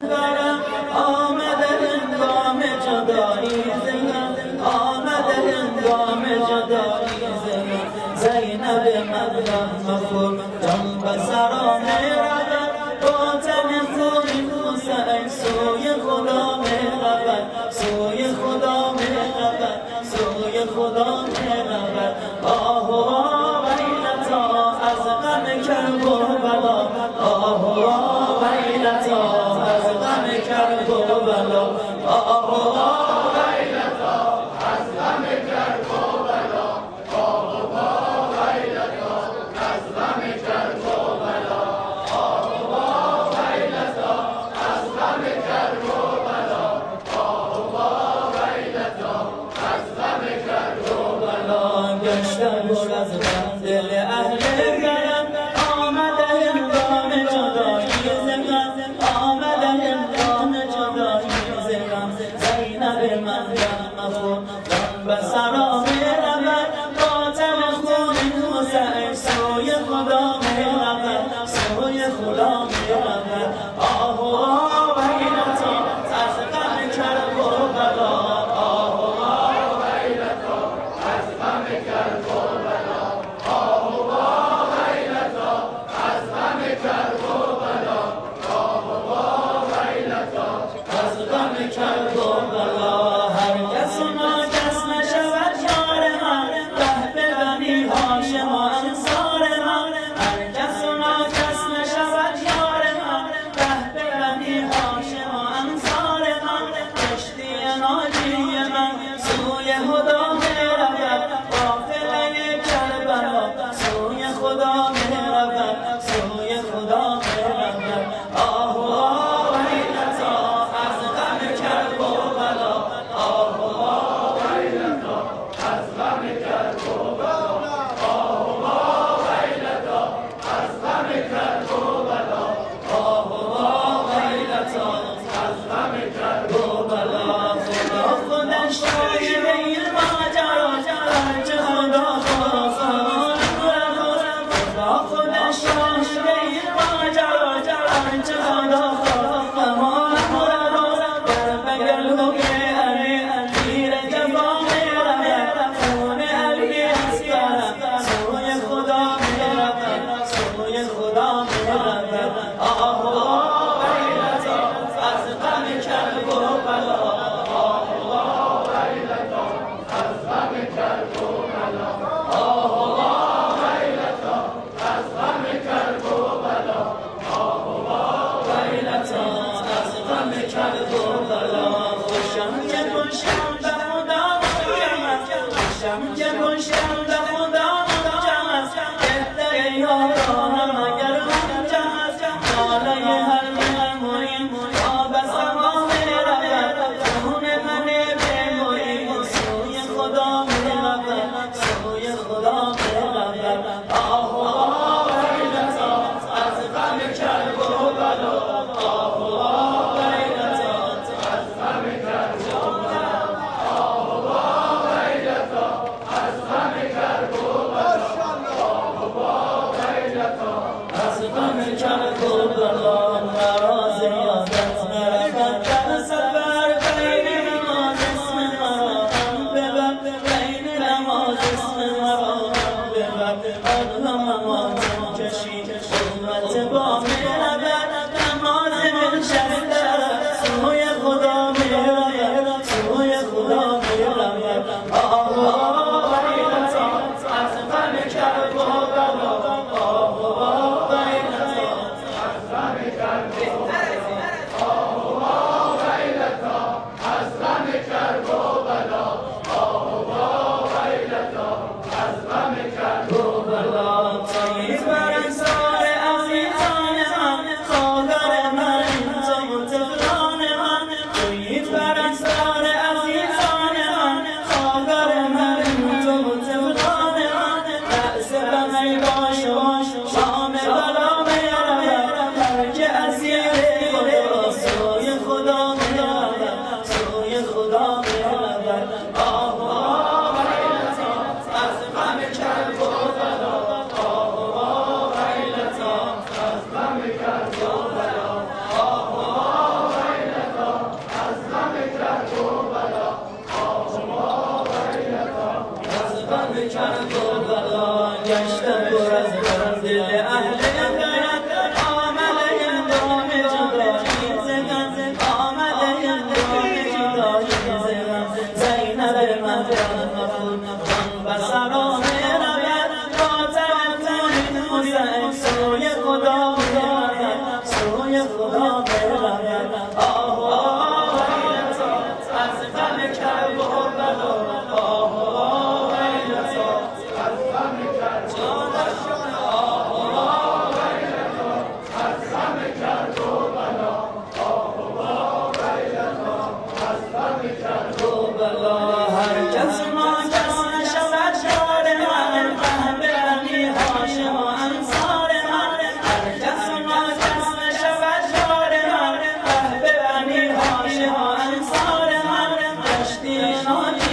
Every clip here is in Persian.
آمده هنگام جدایی آمده هنگام جدایی زینب مردم مخور جان به سرا میرود با تن خونی حسین سوی خدا میرود سوی خدا میرود سوی خدا میرود آه و ویلتا از غم کربلا آه و ویلتا از غم کربلا آه و ویلتا از غم کربلا آه و ویلتا از غم کربلا آه و ویلتا از غم کربلا آه و ویلتا از غم کربلا گشتم پر از غم دل اهل گرم آمده هنگام جدایی آمده هنگام جدایی زینب من غم مخور غم به سرا میرود با تن خون حسین سوی خدا میرود سوی خدا میرود آه و ویلتا از غم کربلا آه و ویلتا از غم کربلا آه و ویلتا از غم کربلا آه و ویلتا از غم کربلا هر کس و ناکس نشود یار من ره به بنی هاشم و انصار من هر کس و ناکس نشود یار من ره به بنی هاشم و انصار من کشتی ناجی من سوی خدا میرود قافله کربلا سوی خدا میرود سوی خدا میرود آه و ویلتا از غم کربلا آه و ویلتا از غم کربلا آه و ویلتا از غم کربلا آه و ویلتا از غم کربلا خدا خودش شاهد این ماجرا هرچه خدا خواست خدا خودش شاهد این ماجرا هرچه خدا خواست در بگلوی علی تیر جفا میرود خون علی اسکرم سوی خدا میرود سوی خدا میرود آه و ویلتا از غم کربلا آه و ویلتا از غم کربلا آه و ویلتا از غم کربلا آه و ویلتا از غم کربلا خوشم که گلشن به خدا منجم است خوشم که گلشن به خدا منجم است بهتر یارانم اگر منجم است ناله هر مهمونی تا به سما میرود خون من بگویی سوی خدا میرود سوی خدا میرود آه و ویلتا از غم کربلا آه و ویلتا از غم کربلا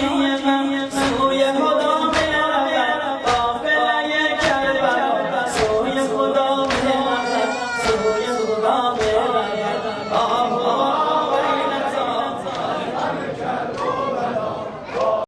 چیه من